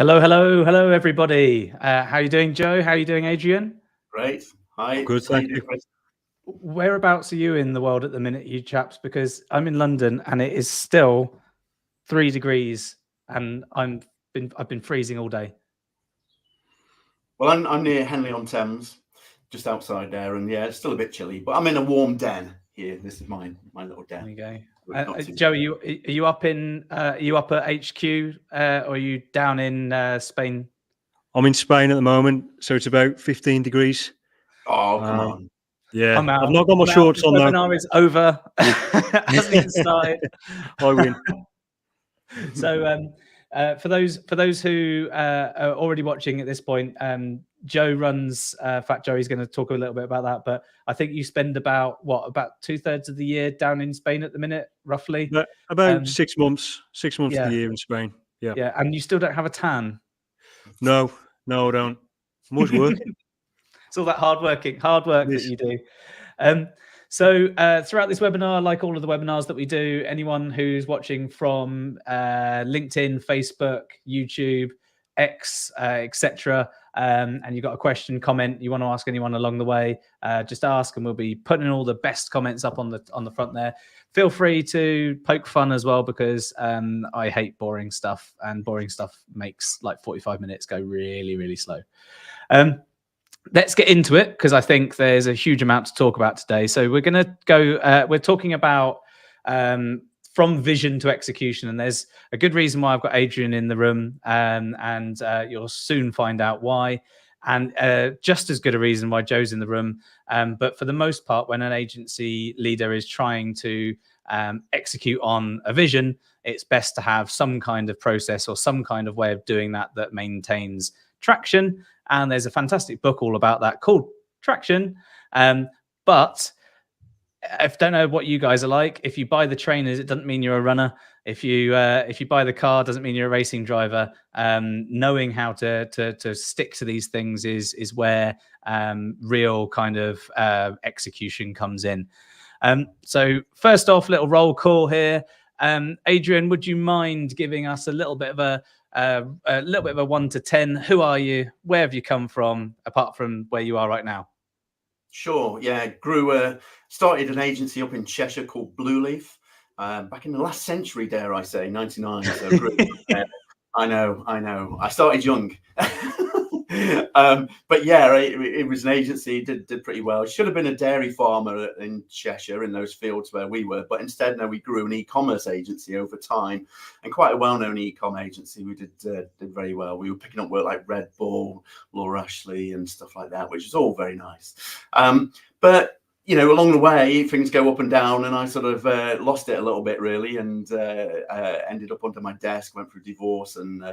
Hello, everybody. How you doing, Joe? How you doing, Adrian? Great. Hi. Good, thank you. Whereabouts are you in the world at the minute, you chaps? Because I'm in London and it is still 3 degrees, and I've been freezing all day. Well, I'm near Henley-on-Thames, just outside there, and yeah, it's still a bit chilly, but I'm in a warm den here. This is my little den. There you go. Joe, are you up at HQ, or are you down in Spain? I'm in Spain at the moment, so it's about 15 degrees. Oh, come on. Yeah, I'm out. I've not got my shorts on though. though. The webinar is over. Hasn't even started. I win. So for those who are already watching at this point, Joe runs Fat Joe. He's going to talk a little bit about that, but I think you spend about 2/3 of the year down in Spain at the minute, roughly. About 6 months. 6 months yeah. of the year in Spain. Yeah. Yeah, and you still don't have a tan. No, I don't. I'm always working. It's all that hard work that you do. So throughout this webinar, like all of the webinars that we do, anyone who's watching from LinkedIn, Facebook, YouTube, X, etc., and you've got a question, comment, you want to ask anyone along the way, just ask, and we'll be putting all the best comments up on the front there. Feel free to poke fun as well, because I hate boring stuff, and boring stuff makes like 45 minutes go really, really slow. Let's get into it, because I think there's a huge amount to talk about today. So we're going to go, we're talking about from vision to execution. And there's a good reason why I've got Adrian in the room, and you'll soon find out why. And just as good a reason why Joe's in the room. But for the most part, when an agency leader is trying to execute on a vision, it's best to have some kind of process or some kind of way of doing that maintains traction. And there's a fantastic book all about that called Traction. But I don't know what you guys are like. If you buy the trainers, it doesn't mean you're a runner. If you buy the car, doesn't mean you're a racing driver. Knowing how to stick to these things is where real kind of execution comes in. So first off, little roll call here. Adrian, would you mind giving us a little bit of a 1 to 10? Who are you? Where have you come from, apart from where you are right now? Sure. Yeah, started an agency up in Cheshire called Blue Leaf back in the last century, dare I say, 99. So I know. I started young. But yeah, it was an agency, did pretty well. Should have been a dairy farmer in Cheshire, in those fields where we were, but instead, no, we grew an e-commerce agency over time, and quite a well-known e-com agency. We did very well. We were picking up work like Red Bull, Laura Ashley, and stuff like that, which is all very nice. But you know, along the way, things go up and down, and I sort of lost it a little bit, really, and ended up under my desk, went through divorce and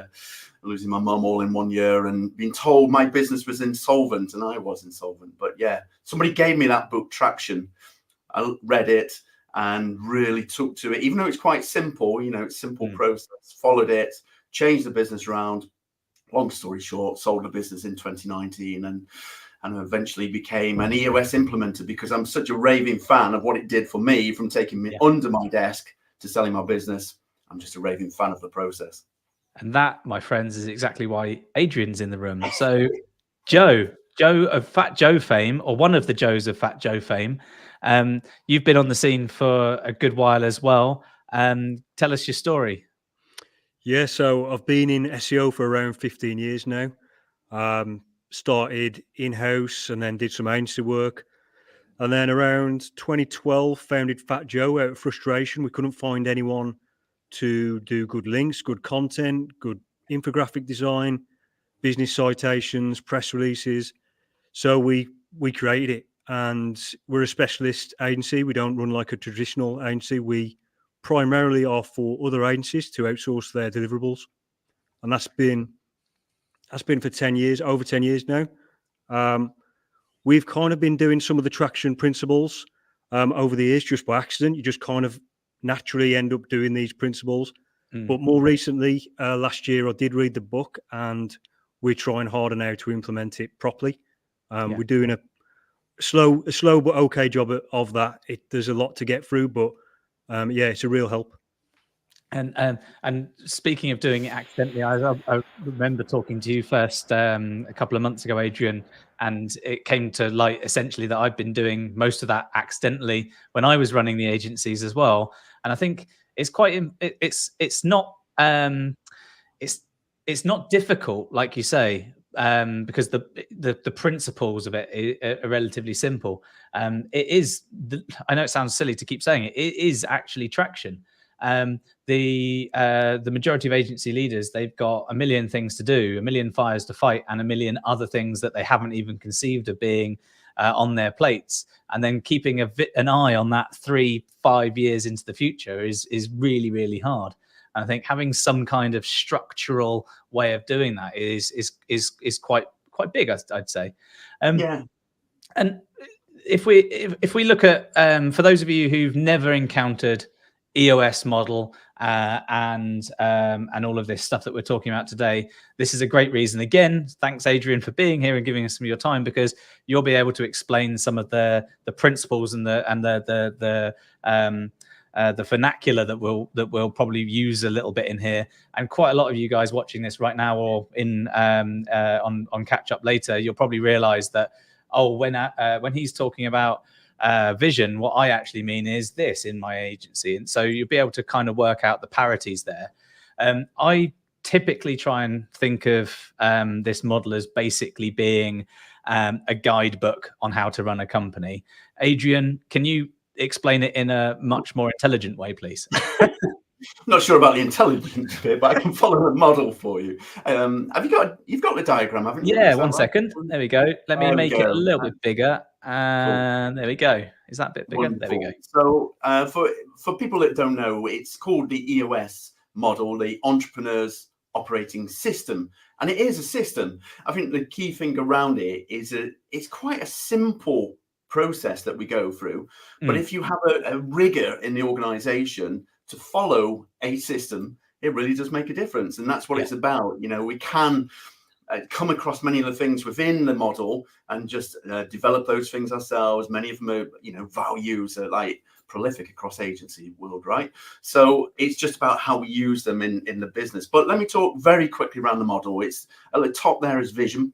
losing my mum all in 1 year, and being told my business was insolvent, and I was insolvent. But yeah, somebody gave me that book, Traction. I read it and really took to it, even though it's quite simple, you know, it's simple process, followed it, changed the business around. Long story short, sold the business in 2019 and eventually became an EOS implementer, because I'm such a raving fan of what it did for me, from taking me under my desk to selling my business. I'm just a raving fan of the process. And that, my friends, is exactly why Adrian's in the room. So Joe of Fat Joe fame, or one of the Joes of Fat Joe fame, you've been on the scene for a good while as well. Tell us your story. Yeah, so I've been in SEO for around 15 years now. Started in-house and then did some agency work. And then around 2012, founded Fat Joe out of frustration. We couldn't find anyone to do good links, good content, good infographic design, business citations, press releases. So we created it, and we're a specialist agency. We don't run like a traditional agency. We primarily are for other agencies to outsource their deliverables. And that's been for 10 years, over 10 years now. We've kind of been doing some of the traction principles over the years just by accident. You just kind of naturally end up doing these principles. But more recently, last year, I did read the book, and we're trying harder now to implement it properly. We're doing a slow but okay job of that. There's a lot to get through, but yeah, it's a real help. And speaking of doing it accidentally, I remember talking to you first a couple of months ago, Adrian, and it came to light essentially that I've been doing most of that accidentally when I was running the agencies as well. And I think it's it's not it's it's not difficult, like you say, because the principles of it are relatively simple. I know it sounds silly to keep saying it. It is actually traction. The majority of agency leaders, they've got a million things to do, a million fires to fight, and a million other things that they haven't even conceived of being on their plates. And then keeping an eye on that 3-5 years into the future is really, really hard. And I think having some kind of structural way of doing that is quite big, I'd say. Yeah. And if we look at for those of you who've never encountered EOS model and all of this stuff that we're talking about today, this is a great reason. Again, thanks Adrian for being here and giving us some of your time, because you'll be able to explain some of the principles and the vernacular that we'll probably use a little bit in here. And quite a lot of you guys watching this right now or in on catch up later, you'll probably realize that, oh, when he's talking about vision, what I actually mean is this in my agency. And so you'll be able to kind of work out the parities there. I typically try and think of this model as basically being a guidebook on how to run a company. Adrian, can you explain it in a much more intelligent way, please? I'm not sure about the intelligence bit, but I can follow the model for you. You've got the diagram, haven't you? Yeah, one second. There we go. Let me make it a little bit bigger. And cool. There we go. Is that a bit bigger? Wonderful. There we go. So for people that don't know, it's called the EOS model, the Entrepreneur's Operating System. And it is a system. I think the key thing around it is that it's quite a simple process that we go through. But if you have a rigor in the organization to follow a system, it really does make a difference. And that's what it's about. You know, we can come across many of the things within the model and just develop those things ourselves. Many of them are, values are like prolific across agency world, right? So it's just about how we use them in the business. But let me talk very quickly around the model. It's at the top there is vision.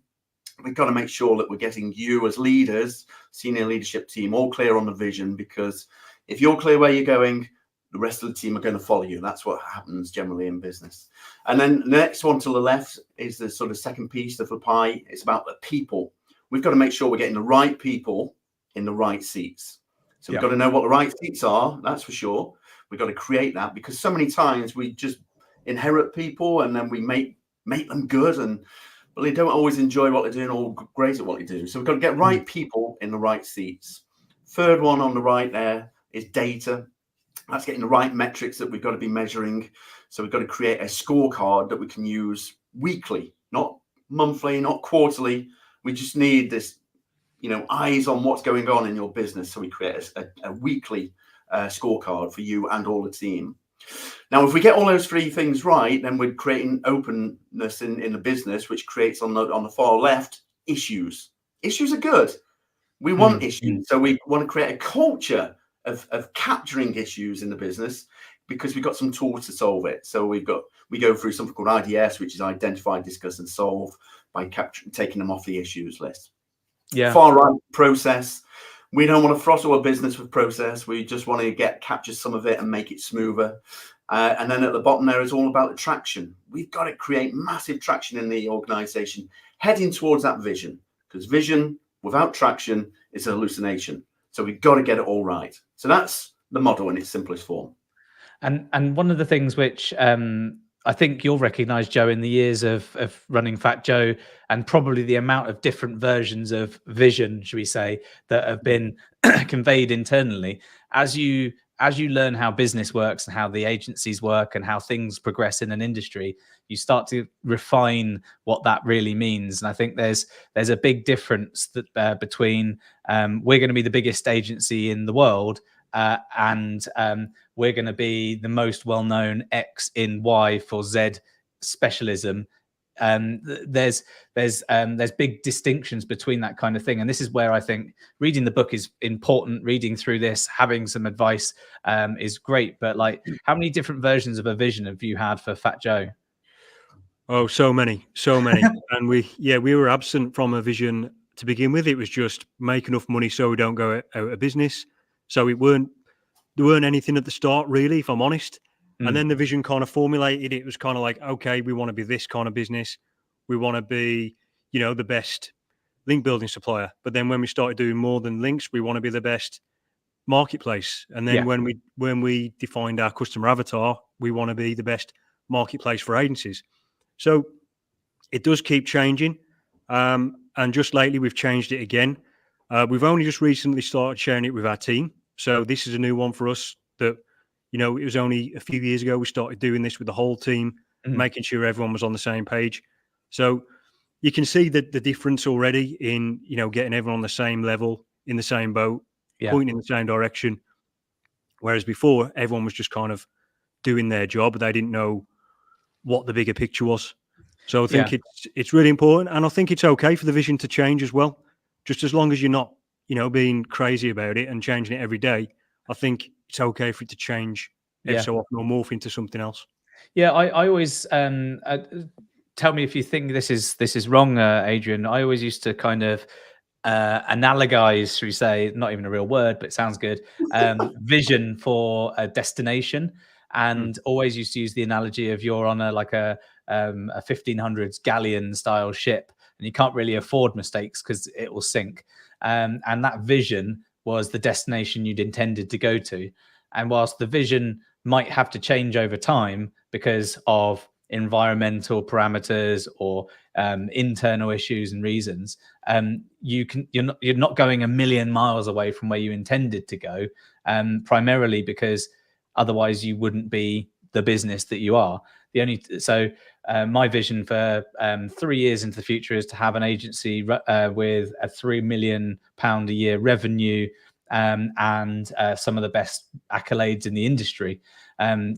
We've got to make sure that we're getting you as leaders, senior leadership team, all clear on the vision, because if you're clear where you're going, the rest of the team are going to follow you. That's what happens generally in business. And then the next one to the left is the sort of second piece of the pie. It's about the people. We've got to make sure we're getting the right people in the right seats. So we've got to know what the right seats are, that's for sure. We've got to create that, because so many times we just inherit people and then we make them good, but they don't always enjoy what they're doing or great at what they do. So we've got to get right people in the right seats. Third one on the right there is data. That's getting the right metrics that we've got to be measuring. So we've got to create a scorecard that we can use weekly, not monthly, not quarterly. We just need this, eyes on what's going on in your business. So we create a weekly scorecard for you and all the team. Now, if we get all those three things right, then we're creating openness in the business, which creates on the far left issues. Issues are good. We want issues. So we want to create a culture of capturing issues in the business, because we've got some tools to solve it. So we go through something called IDS, which is identify, discuss, and solve, by taking them off the issues list. Yeah. Far right, process. We don't want to throttle a business with process. We just want to capture some of it and make it smoother. And then at the bottom there is all about the traction. We've got to create massive traction in the organization, heading towards that vision, because vision without traction is a hallucination. So we've got to get it all right. So that's the model in its simplest form. And one of the things which I think you'll recognize, Joe, in the years of running Fat Joe, and probably the amount of different versions of vision, should we say, that have been conveyed internally, as you learn how business works and how the agencies work and how things progress in an industry, you start to refine what that really means. And I think there's a big difference that between we're going to be the biggest agency in the world and we're going to be the most well-known X in Y for Z specialism there's big distinctions between that kind of thing, and this is where I think reading the book is important. Reading through this, having some advice is great, but like, how many different versions of a vision have you had for Fat Joe? Oh, so many. And we were absent from a vision to begin with. It was just make enough money so we don't go out of business. So there weren't anything at the start, really, if I'm honest. And then the vision kind of formulated. It was kind of like, okay, we want to be this kind of business. We want to be, the best link building supplier. But then when we started doing more than links, we want to be the best marketplace. And then when we defined our customer avatar, we want to be the best marketplace for agencies. So it does keep changing. And just lately, we've changed it again. We've only just recently started sharing it with our team. So this is a new one for us that, it was only a few years ago we started doing this with the whole team, making sure everyone was on the same page. So you can see the difference already in, getting everyone on the same level, in the same boat, pointing in the same direction. Whereas before, everyone was just kind of doing their job. They didn't know what the bigger picture was. So I think it's really important, and I think it's okay for the vision to change as well. Just as long as you're not, being crazy about it and changing it every day, I think it's okay for it to change every so often or morph into something else. Yeah, I always tell me if you think this is wrong, Adrian. I always used to kind of analogize, should we say, not even a real word, but it sounds good, vision for a destination. And always used to use the analogy of you're on a 1500s galleon style ship, and you can't really afford mistakes because it will sink. And that vision was the destination you'd intended to go to. And whilst the vision might have to change over time because of environmental parameters or internal issues and reasons, you're not going a million miles away from where you intended to go, primarily because otherwise you wouldn't be the business that you are. My vision for 3 years into the future is to have an agency with a £3 million a year revenue, and some of the best accolades in the industry.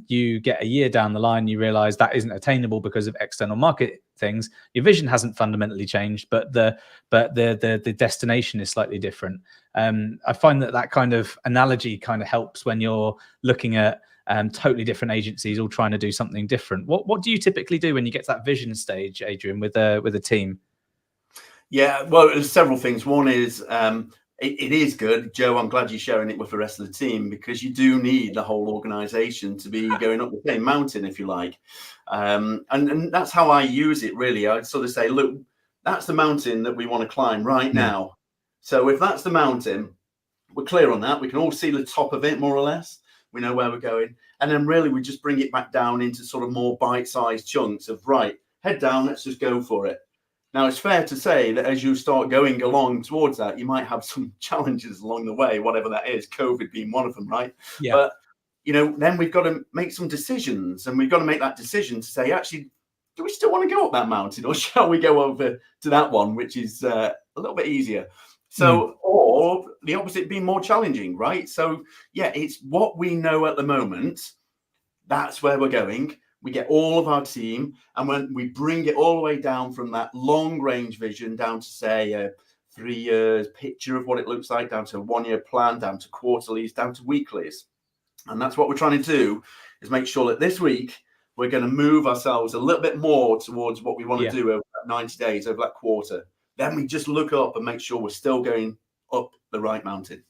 You get a year down the line, you realize that isn't attainable because of external market things. Your vision hasn't fundamentally changed, but the destination is slightly different. I find that kind of analogy kind of helps when you're looking at totally different agencies all trying to do something different. What do you typically do when you get to that vision stage, Adrian, with a team? Yeah, well, there's several things. One is it is good, Joe. I'm glad you're sharing it with the rest of the team, because you do need the whole organization to be going up the same mountain, if you like. And that's how I use it, really. I'd sort of say, look, that's the mountain that we want to climb right now. So if that's the mountain, we're clear on that. We can all see the top of it, more or less. We know where we're going. And then really we just bring it back down into sort of more bite-sized chunks of, right, head down, let's just go for it. Now, it's fair to say that as you start going along towards that, you might have some challenges along the way, whatever that is, COVID being one of them, right? Yeah. But, then we've got to make some decisions, and we've got to make that decision to say, actually, do we still want to go up that mountain, or shall we go over to that one, which is a little bit easier? So, or the opposite being more challenging, right? So, yeah, it's what we know at the moment. That's where we're going. We get all of our team, and when we bring it all the way down from that long range vision down to, say, a 3 years picture of what it looks like, down to a 1 year plan, down to quarterlies, down to weeklies. And that's what we're trying to do, is make sure that this week we're going to move ourselves a little bit more towards what we want to do over that 90 days, over that quarter. Then we just look up and make sure we're still going up the right mountain.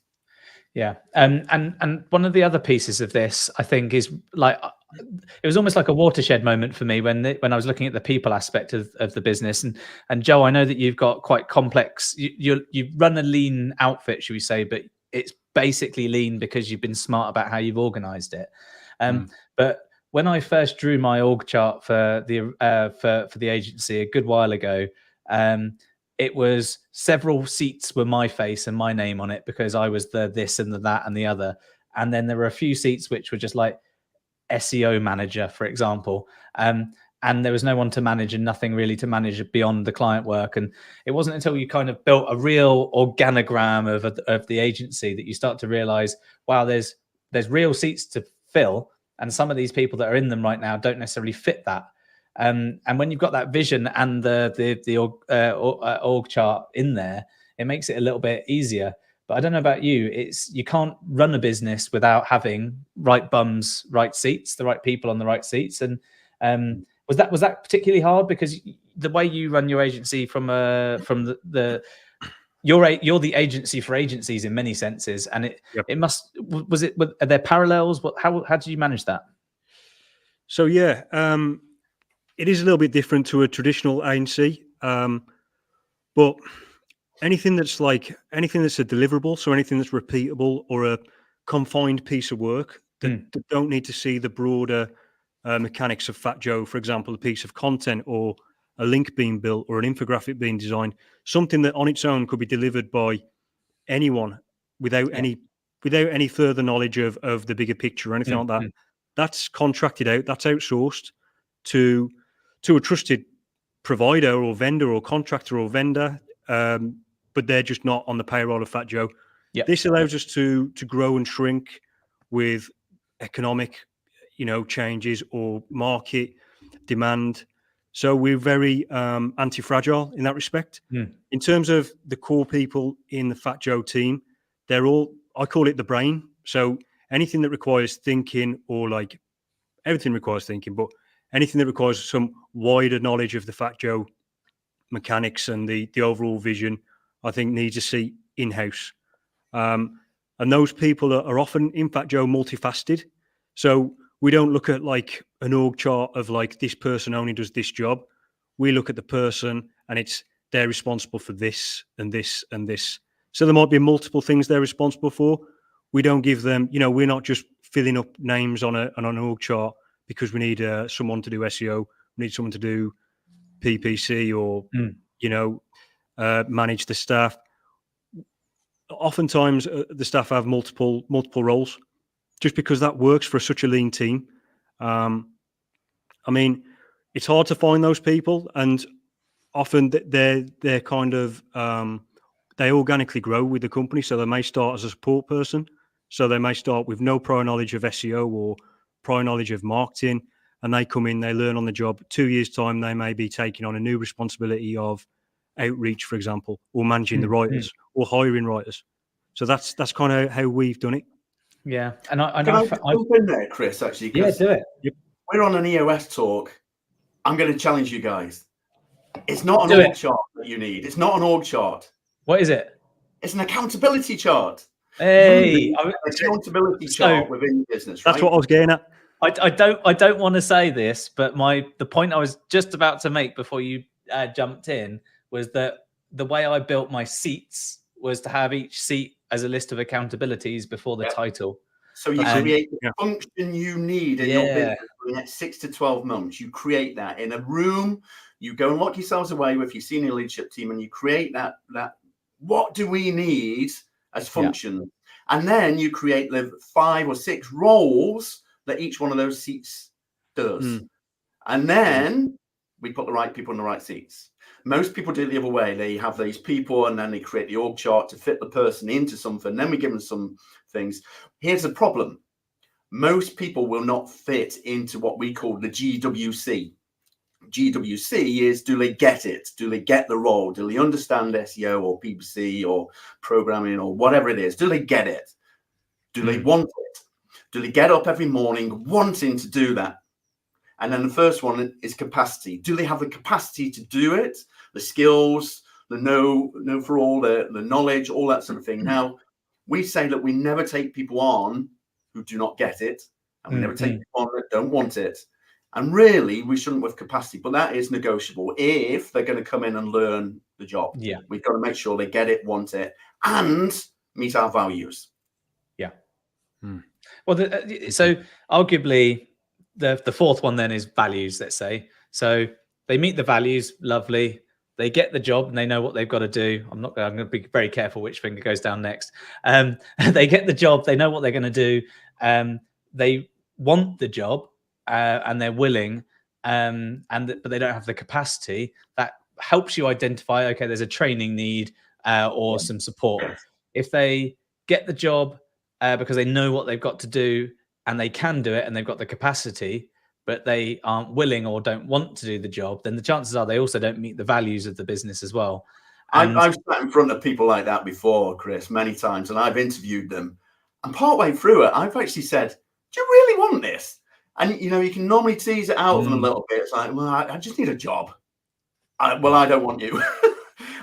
Yeah. And one of the other pieces of this, I think, is like, it was almost like a watershed moment for me when I was looking at the people aspect of the business. And Joe, I know that you've got quite complex, you run a lean outfit, should we say, but it's basically lean because you've been smart about how you've organized it. But when I first drew my org chart for the agency a good while ago, it was several seats were my face and my name on it because I was the this and the that and the other. And then there were a few seats which were just like SEO manager, for example. And there was no one to manage and nothing really to manage beyond the client work. And it wasn't until you kind of built a real organogram of the agency that you start to realize, wow, there's real seats to fill. And some of these people that are in them right now don't necessarily fit that. And when you've got that vision and the org chart in there, it makes it a little bit easier. But I don't know about you, you can't run a business without having right bums, right seats, the right people on the right seats. And was that particularly hard? Because the way you run your agency from the you're the agency for agencies in many senses, and it must, are there parallels? How did you manage that? So yeah, it is a little bit different to a traditional agency, but anything that's a deliverable, so anything that's repeatable or a confined piece of work that don't need to see the broader mechanics of Fat Joe, for example, a piece of content or a link being built or an infographic being designed, something that on its own could be delivered by anyone without any further knowledge of the bigger picture or anything like that. That's contracted out, that's outsourced to a trusted provider or vendor or contractor or vendor, but they're just not on the payroll of Fat Joe. This allows us to grow and shrink with economic, changes or market demand. So we're very anti-fragile in that respect. In terms of the core people in the Fat Joe team, they're all, I call it the brain. So anything that requires thinking, or like everything requires thinking, but anything that requires some wider knowledge of the Fat Joe mechanics and the overall vision, I think needs a seat in-house. And those people are often, in Fat Joe, multifaceted. So we don't look at like an org chart of like this person only does this job. We look at the person and they're responsible for this and this and this. So there might be multiple things they're responsible for. We don't give them, we're not just filling up names on an org chart because we need someone to do SEO, we need someone to do PPC or, manage the staff. Oftentimes the staff have multiple roles just because that works for such a lean team. I mean, it's hard to find those people, and often they're kind of, they organically grow with the company. So they may start as a support person. So they may start with no prior knowledge of SEO or prior knowledge of marketing, and they come in, they learn on the job. 2 years' time, they may be taking on a new responsibility of outreach, for example, or managing the writers or hiring writers. So that's kind of how we've done it. Yeah, and Can I jump in there, Chris? Actually, do it. We're on an EOS talk. I'm going to challenge you guys. It's not an org chart that you need. It's not an org chart. What is it? It's an accountability chart. Hey, an accountability chart within your business. That's what I was getting at. I don't want to say this, but the point I was just about to make before you jumped in was that the way I built my seats was to have each seat as a list of accountabilities before the title. So you create the function you need in your business for the next 6 to 12 months. You create that in a room. You go and lock yourselves away with your senior leadership team, and you create that what do we need as function? And then you create the 5 or 6 roles that each one of those seats does. And then we put the right people in the right seats. Most people do it the other way. They have these people and then they create the org chart to fit the person into something. Then we give them some things. Here's the problem. Most people will not fit into what we call the GWC. GWC is, do they get it? Do they get the role? Do they understand SEO or PPC or programming or whatever it is? Do they get it? Do they want it? Do they get up every morning wanting to do that? And then the first one is capacity. Do they have the capacity to do it? The skills, the know for all, the knowledge, all that sort of thing. Now, we say that we never take people on who do not get it, and we never take people on that don't want it. And really, we shouldn't with capacity, but that is negotiable if they're going to come in and learn the job. Yeah, we've got to make sure they get it, want it, and meet our values. Yeah. Well, so arguably, the fourth one then is values. Let's say so they meet the values. Lovely. They get the job and they know what they've got to do. I'm going to be very careful which finger goes down next. They get the job. They know what they're going to do. They want the job and they're willing, but they don't have the capacity. That helps you identify, okay, there's a training need or some support. If they get the job because they know what they've got to do and they can do it and they've got the capacity, but they aren't willing or don't want to do the job, then the chances are they also don't meet the values of the business as well. And I've sat in front of people like that before, Chris, many times, and I've interviewed them. And partway through it, I've actually said, "Do you really want this?" And you can normally tease it out of them a little bit. It's like, "Well, I just need a job." I don't want you.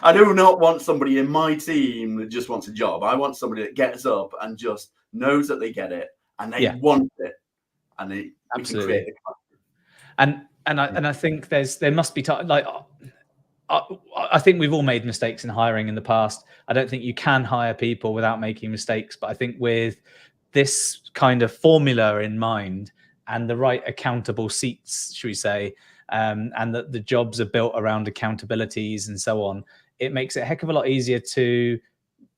I do not want somebody in my team that just wants a job. I want somebody that gets up and just knows that they get it and they want it, and they absolutely. can create And I think there must be time. Like, I think we've all made mistakes in hiring in the past. I don't think you can hire people without making mistakes, but I think with this kind of formula in mind and the right accountable seats, should we say, and that the jobs are built around accountabilities and so on, it makes it a heck of a lot easier to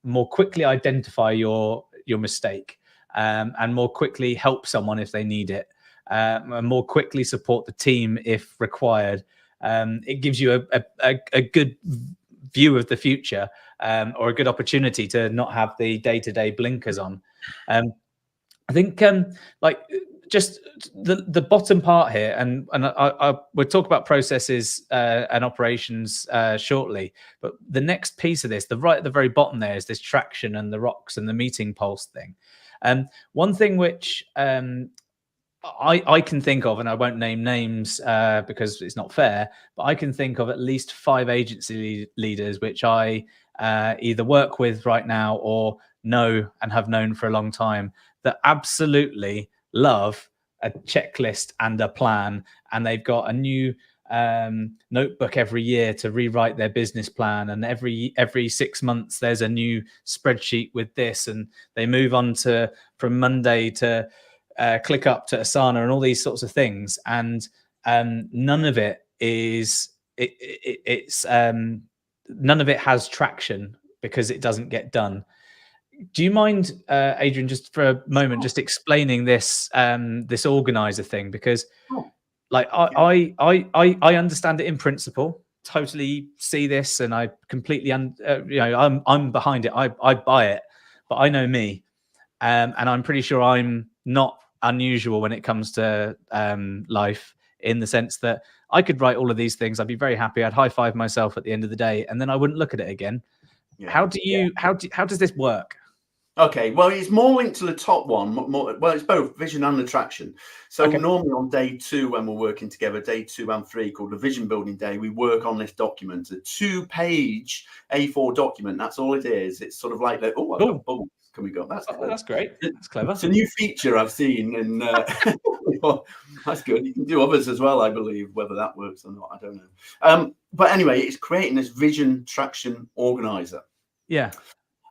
more quickly identify your mistake, and more quickly help someone if they need it, and more quickly support the team if required. It gives you a good view of the future, or a good opportunity to not have the day-to-day blinkers on. I think like just the bottom part here, and we'll talk about processes and operations shortly, but the next piece of this, right at the very bottom there, is this traction and the rocks and the meeting pulse thing. One thing which I can think of, and I won't name names because it's not fair, but I can think of at least 5 agency leaders which I either work with right now or know and have known for a long time that absolutely love a checklist and a plan, and they've got a new notebook every year to rewrite their business plan, and every 6 months there's a new spreadsheet with this, and they move on to from Monday to ClickUp to Asana and all these sorts of things, and none of it is none of it has traction because it doesn't get done. Do you mind, Adrian, just for a moment, just explaining this this organizer thing? Because like I understand it in principle, totally see this, and I completely I'm behind it. I buy it, but I know me, and I'm pretty sure I'm not unusual when it comes to life, in the sense that I could write all of these things. I'd be very happy. I'd high five myself at the end of the day, and then I wouldn't look at it again. Yeah. How does this work? Okay, well, it's more linked to the top one. Well, it's both vision and attraction. So normally on day 2, when we're working together, day 2 and 3, called the vision building day, we work on this document, a 2-page A4 document. That's all it is. It's sort of like, I've got bubbles coming up. That's great. That's clever. It's a new feature I've seen, and that's good. You can do others as well, I believe. Whether that works or not, I don't know. But anyway, it's creating this vision traction organizer. Yeah.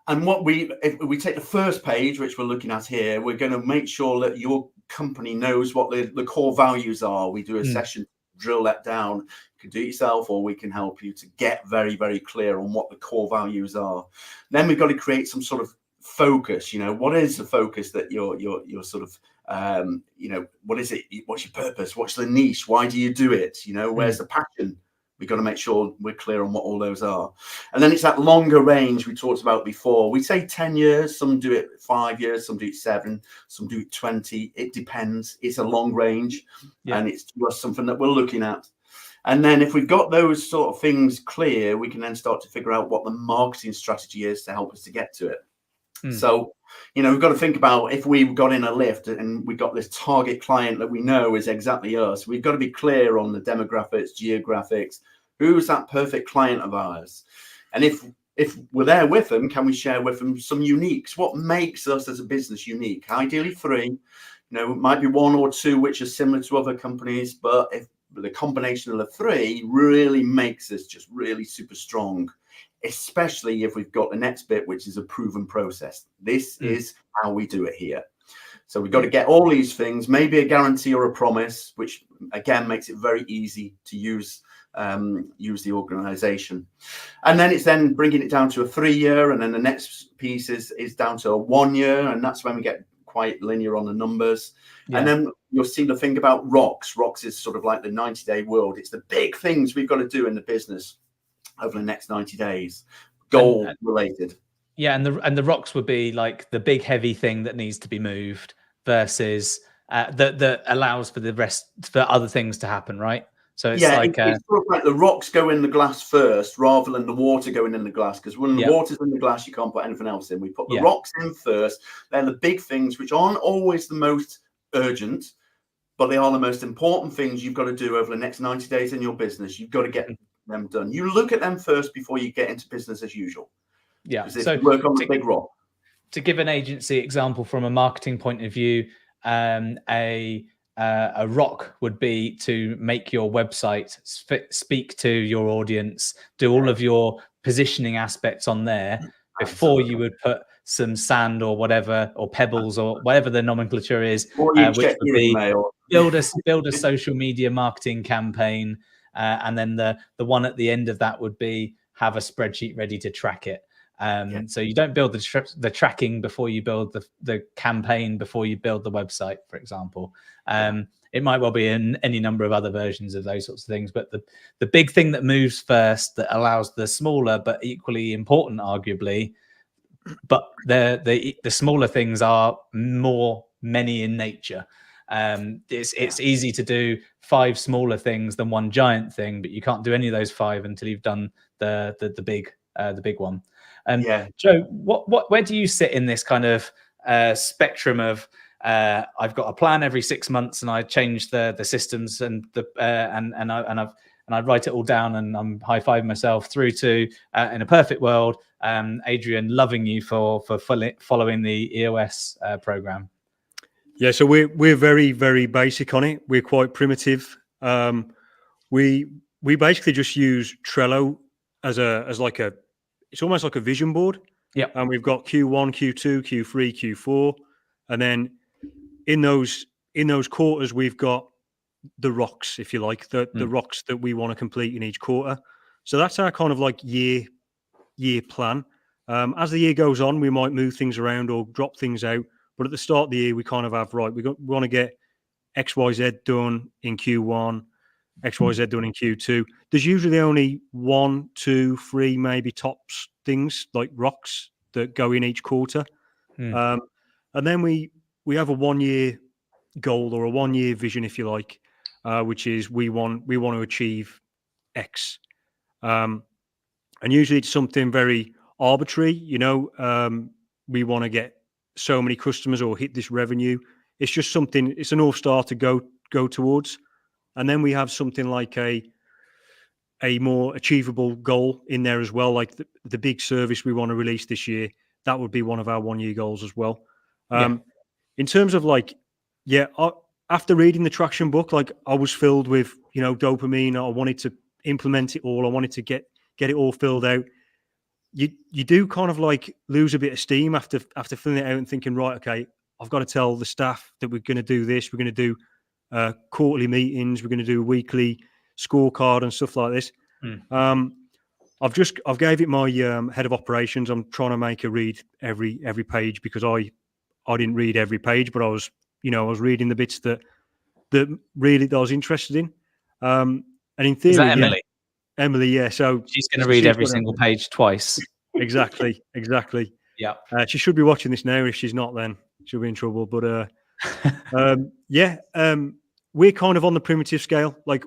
And if we take the first page, which we're looking at here, we're going to make sure that your company knows what the core values are. We do a session, drill that down. You can do it yourself, or we can help you to get very, very clear on what the core values are. Then we've got to create some sort of focus. What is the focus that you're sort of, what is it? What's your purpose? What's the niche? Why do you do it? Where's the passion? We've got to make sure we're clear on what all those are. And then it's that longer range we talked about before. We say 10 years, some do it 5 years, some do it 7, some do it 20. It depends. It's a long range, and it's just something that we're looking at. And then if we've got those sort of things clear, we can then start to figure out what the marketing strategy is to help us to get to it. So, we've got to think about, if we've got in a lift and we got this target client that we know is exactly us, we've got to be clear on the demographics, geographics, who's that perfect client of ours. And if we're there with them, can we share with them some uniques? What makes us as a business unique? Ideally 3, it might be 1 or 2, which are similar to other companies, but if the combination of the 3 really makes us just really super strong, especially if we've got the next bit, which is a proven process. This is how we do it here. So we've got to get all these things, maybe a guarantee or a promise, which again makes it very easy to use the organization. And then it's then bringing it down to a 3-year, and then the next piece is down to a 1 year, and that's when we get quite linear on the numbers. And then you'll see the thing about rocks. Rocks is sort of like the 90-day world. It's the big things we've got to do in the business over the next 90 days, goal related. Yeah, and the rocks would be like the big heavy thing that needs to be moved versus that allows for the rest, for other things to happen, right? So it's yeah, like it's sort of like the rocks go in the glass first rather than the water going in the glass, because when the water's in the glass, you can't put anything else in. We put the rocks in first. They're the big things, which aren't always the most urgent, but they are the most important things you've got to do over the next 90 days in your business. You've got to get them done. You look at them first before you get into business as usual. Yeah. So work on the big rock. To give an agency example from a marketing point of view, a rock would be to make your website speak to your audience, do all of your positioning aspects on there before you would put some sand or whatever, or pebbles or whatever the nomenclature is, which would be build a social media marketing campaign, and then the one at the end of that would be have a spreadsheet ready to track it. So you don't build the tracking before you build the campaign, before you build the website, for example. It might well be in any number of other versions of those sorts of things, but the big thing that moves first, that allows the smaller but equally important, arguably, but the smaller things are many in nature. It's easy to do 5 smaller things than one giant thing, but you can't do any of those 5 until you've done the big one. Joe, where do you sit in this kind of spectrum of I've got a plan every 6 months and I change the systems and I write it all down and I'm high-fiving myself, through to in a perfect world, Adrian, loving you for following the EOS program? Yeah, so we're very, very basic on it. We're quite primitive. We basically just use Trello as like a, it's almost like a vision board. Yeah. And we've got Q1, Q2, Q3, Q4. And then in those quarters, we've got the rocks, if you like, the rocks that we want to complete in each quarter. So that's our kind of like year plan. As the year goes on, we might move things around or drop things out. But at the start of the year, we kind of have, right, we want to get XYZ done in Q1, XYZ done in Q2. There's usually only 1, 2, 3, maybe tops things like rocks that go in each quarter. And then we have a 1-year goal or a 1-year vision, if you like, which is we want to achieve X. And usually it's something very arbitrary, we want to get so many customers or hit this revenue. It's just something, it's a North Star to go towards. And then we have something like a more achievable goal in there as well, like the big service we want to release this year. That would be one of our 1-year goals as well. In terms of like, after reading the traction book, like I was filled with, dopamine. I wanted to implement it all. I wanted to get it all filled out. You do kind of like lose a bit of steam after filling it out and thinking, right, okay, I've got to tell the staff that we're going to do this. We're going to do quarterly meetings. We're going to do a weekly scorecard and stuff like this. I've gave it my head of operations. I'm trying to make her read every page, because I didn't read every page, but I was reading the bits that really I was interested in. And in theory, is that Emily? Emily, yeah. So she's going to read every single page twice. Exactly. Yeah. She should be watching this now. If she's not, then she'll be in trouble. But we're kind of on the primitive scale. Like,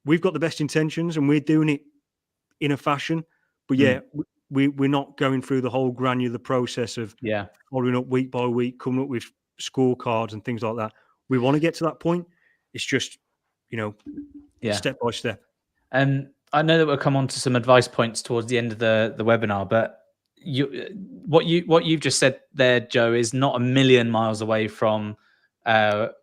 we've got the best intentions and we're doing it in a fashion, but we're not going through the whole granular process of following up week by week, coming up with scorecards and things like that. We want to get to that point. It's just, step by step. I know that we'll come on to some advice points towards the end of the webinar, but what you've just said there, Joe, is not a million miles away from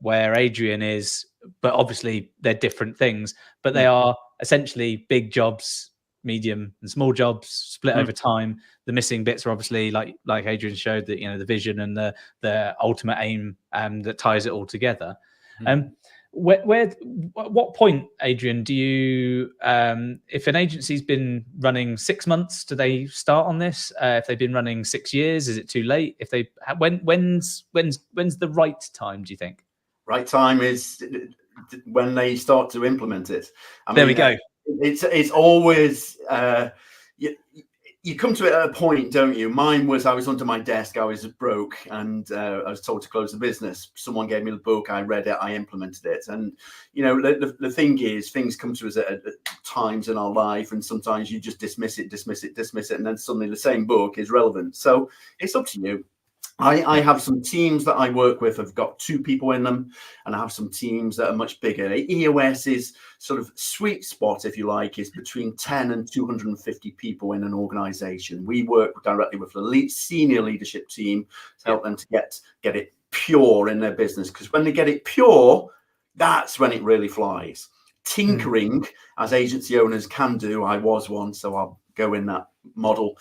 where Adrian is, but obviously they're different things, but they are essentially big jobs, medium and small jobs split over time. The missing bits are obviously like Adrian showed, that the vision and the ultimate aim that ties it all together. What point, Adrian, do you, if an agency's been running 6 months, do they start on this? If they've been running 6 years, is it too late? If they, when's the right time, do you think? Right time is when they start to implement it. There we go. It's always you come to it at a point, don't you? Mine was, I was under my desk, I was broke, and I was told to close the business. Someone gave me the book, I read it, I implemented it. And, you know, the thing is, things come to us at times in our life, and sometimes you just dismiss it, and then suddenly the same book is relevant. So it's up to you. I have some teams that I work with. I've got 2 people in them, and I have some teams that are much bigger. EOS's sort of sweet spot, if you like, is between 10 and 250 people in an organization. We work directly with the senior leadership team to help them to get it pure in their business, because when they get it pure, that's when it really flies. Tinkering, as agency owners can do, I was one, so I'll go in that model.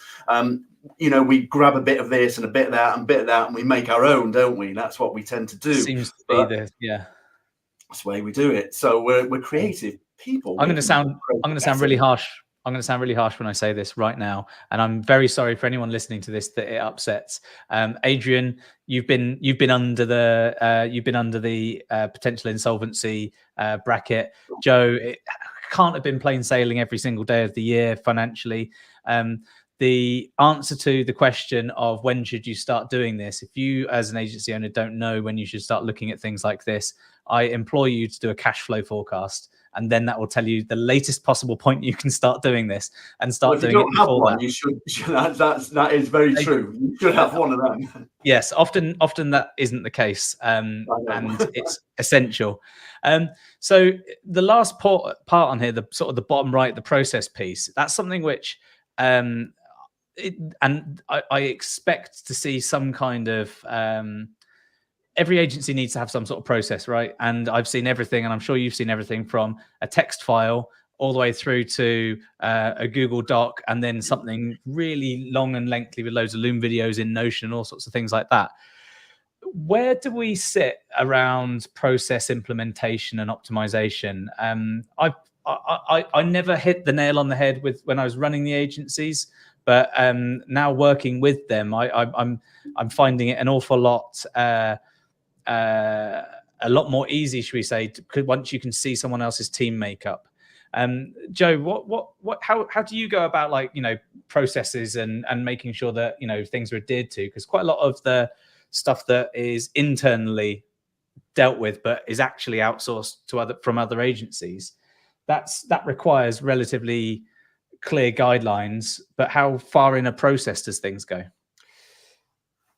You know, we grab a bit of this and a bit of that and a bit of that, and we make our own, don't we? That's what we tend to do. Seems to be that's the way we do it. So we're creative people. I'm going to sound really harsh. I'm going to sound really harsh when I say this right now, and I'm very sorry for anyone listening to this that it upsets. Adrian, you've been under the potential insolvency bracket. Joe, it can't have been plain sailing every single day of the year financially. The answer to the question of when should you start doing this, if you as an agency owner don't know when you should start looking at things like this, I implore you to do a cash flow forecast, and then that will tell you the latest possible point you can start doing this, and start doing it before that. You should. That is very true. You should have one of them. Yes, often that isn't the case, and it's essential. So the last part on here, the sort of the bottom right, the process piece, that's something which I expect to see some kind of every agency needs to have some sort of process, right? And I've seen everything, and I'm sure you've seen everything from a text file all the way through to a Google Doc, and then something really long and lengthy with loads of Loom videos in Notion, all sorts of things like that. Where do we sit around process implementation and optimization? I never hit the nail on the head with when I was running the agencies, but now working with them, I'm finding it an awful lot more easy, should we say, once you can see someone else's team makeup. Joe, how do you go about, like, you know, processes and making sure that, you know, things are adhered to? Because quite a lot of the stuff that is internally dealt with but is actually outsourced to from other agencies, that requires relatively clear guidelines. But how far in a process does things go?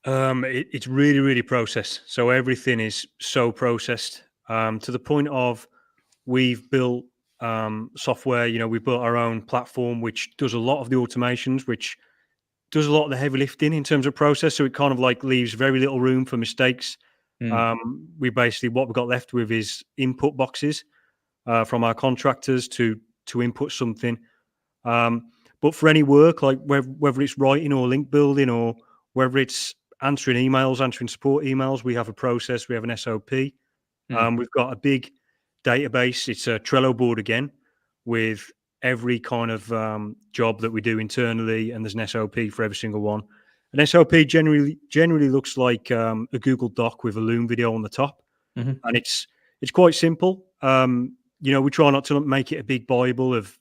It's really, really processed. So everything is so processed to the point of we've built software. You know, we built our own platform which does a lot of the automations, which does a lot of the heavy lifting in terms of process. So it kind of like leaves very little room for mistakes. We basically, what we've got left with is input boxes from our contractors to input something. But for any work, like whether it's writing or link building, or whether it's answering emails, answering support emails, we have a process, we have an SOP. We've got a big database. It's a Trello board again, with every kind of job that we do internally, and there's an SOP for every single one. An SOP generally looks like a Google Doc with a Loom video on the top, and it's quite simple. You know, we try not to make it a big Bible of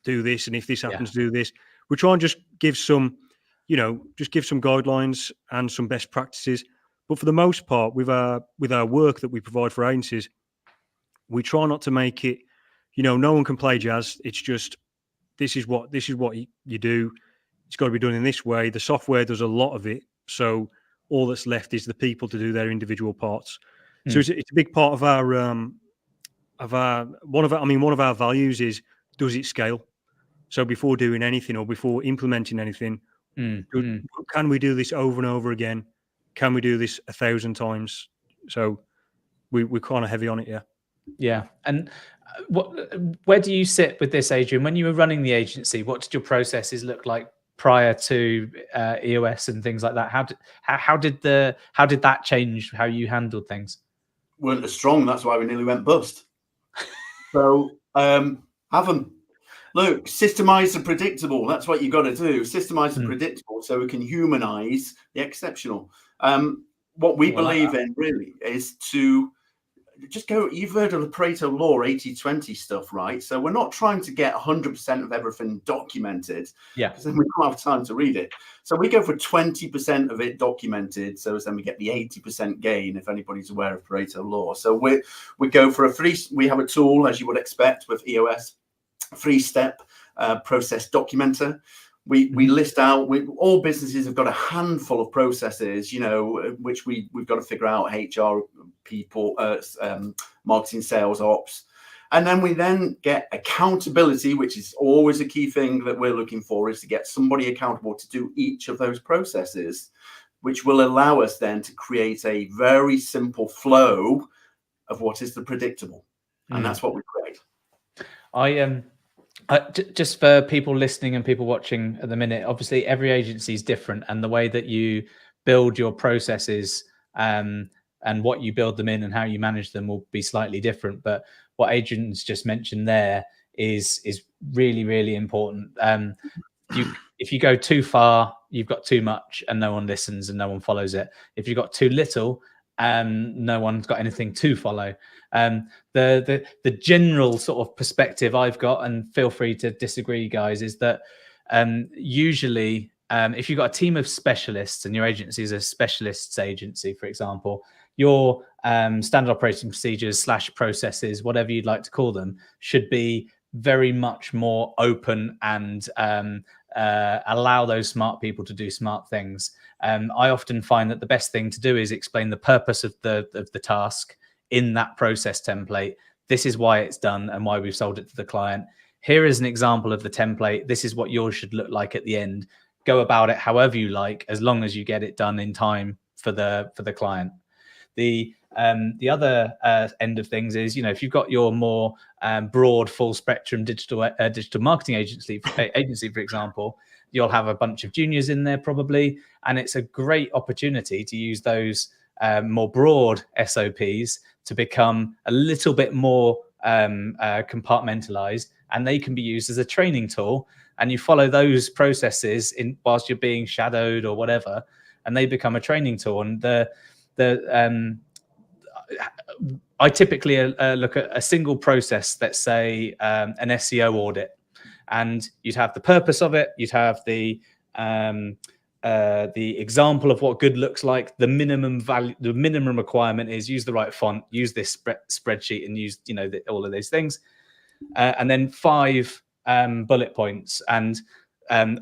do this, and if this happens, do this. We try and just give some, you know, guidelines and some best practices. But for the most part, with our work that we provide for agencies, we try not to make it, you know, no one can play jazz. It's just this is what you do. It's got to be done in this way. The software does a lot of it, so all that's left is the people to do their individual parts. So it's a big part of one of our values is, does it scale? So before doing anything or before implementing anything, can we do this over and over again? Can we do this 1,000 times? So we're kind of heavy on it, yeah. Yeah. And where do you sit with this, Adrian? When you were running the agency, what did your processes look like prior to EOS and things like that? How did that change how you handled things? Weren't as strong. That's why we nearly went bust. So have them. Look, systemize the predictable. That's what you got to do. Systemize the predictable so we can humanize the exceptional. What we believe in really is to just go, you've heard of the Pareto law, 80-20 stuff, right? So we're not trying to get 100% of everything documented, because then we don't have time to read it. So we go for 20% of it documented, so then we get the 80% gain, if anybody's aware of Pareto law. So we go for we have a tool, as you would expect with EOS, 3-step process documenter. We list out, all businesses have got a handful of processes, you know, which we've got to figure out: HR, people, marketing, sales, ops. And then we get accountability, which is always a key thing that we're looking for, is to get somebody accountable to do each of those processes, which will allow us then to create a very simple flow of what is the predictable. And that's what we create. Just for people listening and people watching at the minute, obviously every agency is different, and the way that you build your processes and what you build them in and how you manage them will be slightly different. But what Adrian's just mentioned there is really, really important. If you go too far, you've got too much and no one listens and no one follows it. If you've got too little, no one's got anything to follow. The general sort of perspective I've got, and feel free to disagree, guys, is that usually if you've got a team of specialists and your agency is a specialists agency, for example, your standard operating procedures / processes, whatever you'd like to call them, should be very much more open and allow those smart people to do smart things. I often find that the best thing to do is explain the purpose of the task in that process template. This is why it's done and why we've sold it to the client. Here is an example of the template. This is what yours should look like at the end. Go about it however you like, as long as you get it done in time for the client. The other end of things is, you know, if you've got your more broad, full spectrum digital marketing agency, for example, you'll have a bunch of juniors in there probably, and it's a great opportunity to use those more broad SOPs to become a little bit more compartmentalized, and they can be used as a training tool. And you follow those processes whilst you're being shadowed or whatever, and they become a training tool. And I typically look at a single process, let's say an SEO audit, and you'd have the purpose of it, you'd have the example of what good looks like, the minimum value, the minimum requirement is use the right font, use this spreadsheet, and use, you know, all of those things, and then 5 bullet points and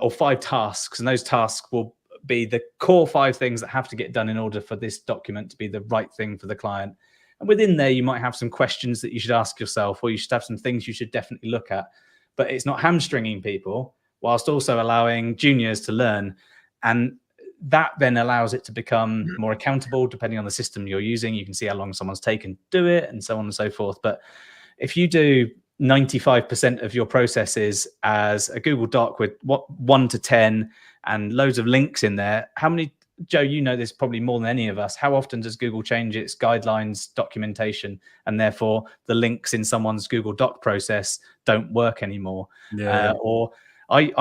or 5 tasks, and those tasks will be the core 5 things that have to get done in order for this document to be the right thing for the client. And within there, you might have some questions that you should ask yourself, or you should have some things you should definitely look at. But it's not hamstringing people whilst also allowing juniors to learn. And that then allows it to become more accountable depending on the system you're using. You can see how long someone's taken to do it and so on and so forth. But if you do 95% of your processes as a Google Doc with 1 to 10 and loads of links in there, how many, Joe, you know this probably more than any of us, how often does Google change its guidelines, documentation, and therefore the links in someone's Google Doc process don't work anymore? Or I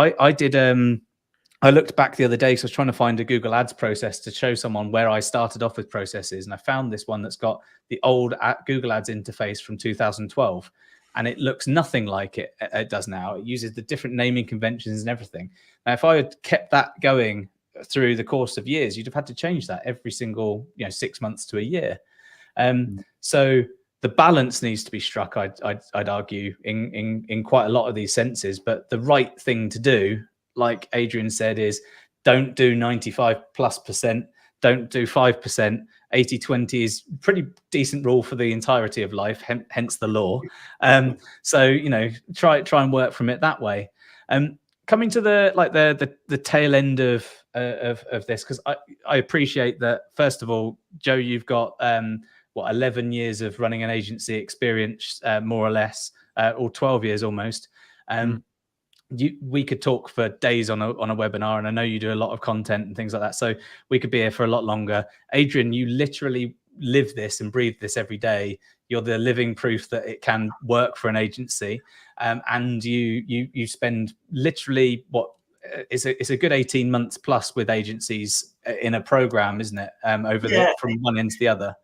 looked back the other day because I was trying to find a Google Ads process to show someone where I started off with processes, and I found this one that's got the old Google Ads interface from 2012, and it looks nothing like it does now. It uses the different naming conventions and everything. Now, if I had kept that going through the course of years, you'd have had to change that every single 6 months to a year. So the balance needs to be struck, I'd argue, in quite a lot of these senses. But the right thing to do, like Adrian said, is don't do 95+%, don't do 5%. 80-20 is pretty decent rule for the entirety of life, hence the law. So try and work from it that way. Coming to the tail end of this, because I appreciate that, first of all, Joe, you've got 11 years of running an agency experience, more or less, or 12 years almost. We could talk for days on a webinar, and I know you do a lot of content and things like that, so we could be here for a lot longer. Adrian, you literally live this and breathe this every day. You're the living proof that it can work for an agency, and you spend literally it's a good 18 months plus with agencies in a program, isn't it? From one end to the other.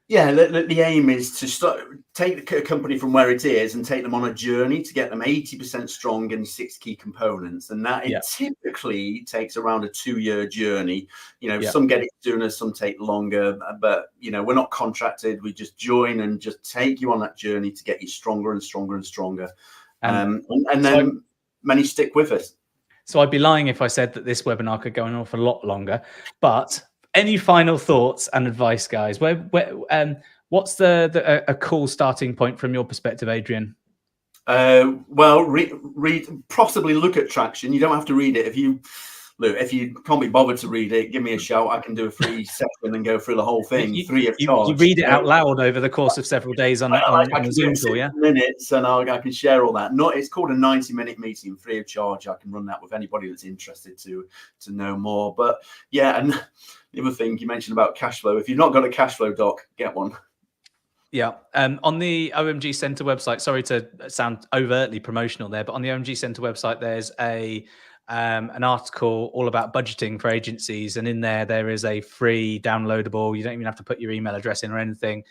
Yeah, the aim is to take the company from where it is and take them on a journey to get them 80% strong in 6 key components. And that it typically takes around a 2-year journey. You know, some get it sooner, some take longer, but you know, we're not contracted. We just join and just take you on that journey to get you stronger and stronger and stronger. And then many stick with us. So I'd be lying if I said that this webinar could go on for a lot longer, but any final thoughts and advice, guys? What's a cool starting point from your perspective, Adrian? Well, read, possibly look at Traction. You don't have to read it. If you can't be bothered to read it, give me a shout. I can do a free session and go through the whole thing free of charge. You read it out loud over the course of several days on a Zoom call, yeah? Minutes, and I can share all that. It's called a 90-minute meeting, free of charge. I can run that with anybody that's interested to know more. But yeah, and the other thing you mentioned about cash flow. If you've not got a cash flow doc, get one. Yeah. On the OMG Centre website, sorry to sound overtly promotional there, but on the OMG Centre website, there's an article all about budgeting for agencies, and in there is a free downloadable, you don't even have to put your email address in or anything,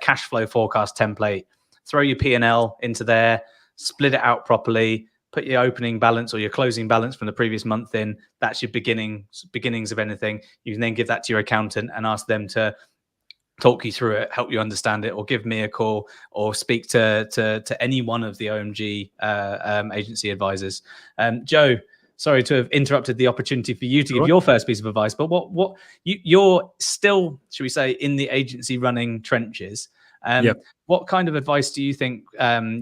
cash flow forecast template. Throw your P&L into there, split it out properly, put your opening balance or your closing balance from the previous month in. That's your beginnings of anything. You can then give that to your accountant and ask them to talk you through it, help you understand it, or give me a call or speak to any one of the OMG agency advisors. Joe, sorry to have interrupted the opportunity for you to give your first piece of advice, but you're still, should we say, in the agency running trenches. What kind of advice do you think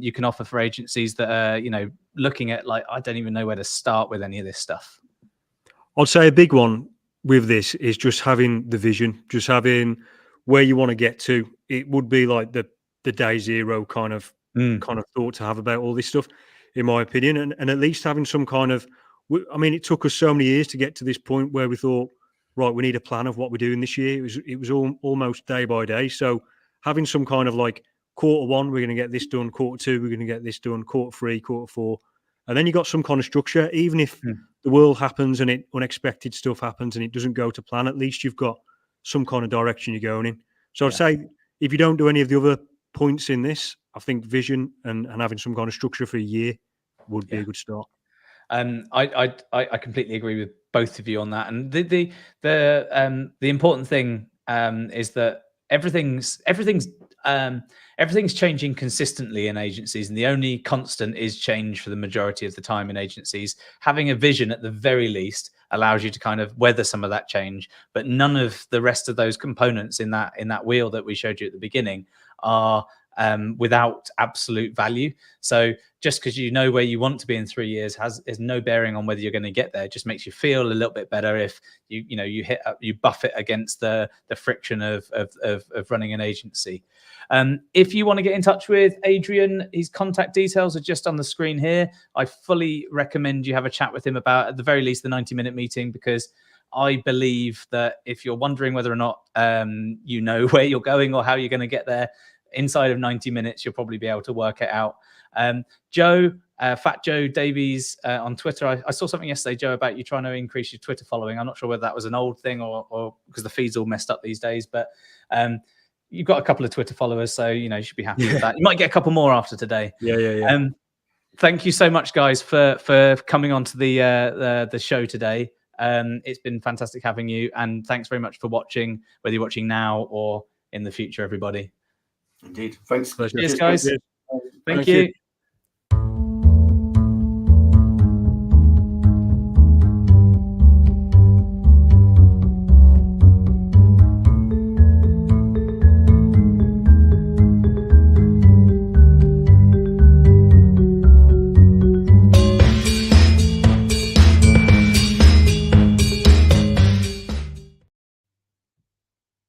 you can offer for agencies that are, looking at, like, I don't even know where to start with any of this stuff? I'd say a big one with this is just having the vision, just having where you want to get to. It would be like the day zero kind of thought to have about all this stuff, in my opinion, and at least having some kind of, I mean, it took us so many years to get to this point where we thought, right, we need a plan of what we're doing this year. It was almost day by day. So having some kind of like Q1, we're going to get this done. Q2, we're going to get this done. Q3, Q4, and then you got some kind of structure. Even if the world happens and unexpected stuff happens and it doesn't go to plan, at least you've got some kind of direction you're going in. So I'd say if you don't do any of the other points in this, I think vision and having some kind of structure for a year would be a good start. I completely agree with both of you on that. And the important thing is that everything's changing consistently in agencies, and the only constant is change for the majority of the time in agencies. Having a vision at the very least allows you to kind of weather some of that change, but none of the rest of those components in that wheel that we showed you at the beginning are without absolute value. So just because you know where you want to be in 3 years has no bearing on whether you're going to get there. It just makes you feel a little bit better if you buff it against the friction of running an agency. If you want to get in touch with Adrian, his contact details are just on the screen here. I fully recommend you have a chat with him about, at the very least, the 90-minute meeting, because I believe that if you're wondering whether or not you know where you're going or how you're going to get there, inside of 90 minutes, you'll probably be able to work it out. Joe, Fat Joe Davies on Twitter. I saw something yesterday, Joe, about you trying to increase your Twitter following. I'm not sure whether that was an old thing or because the feed's all messed up these days, but you've got a couple of Twitter followers, so you should be happy with that. You might get a couple more after today. Yeah. Thank you so much, guys, for coming on to the show today. It's been fantastic having you, and thanks very much for watching, whether you're watching now or in the future, everybody. Indeed. Thanks. Cheers, guys. Thank you.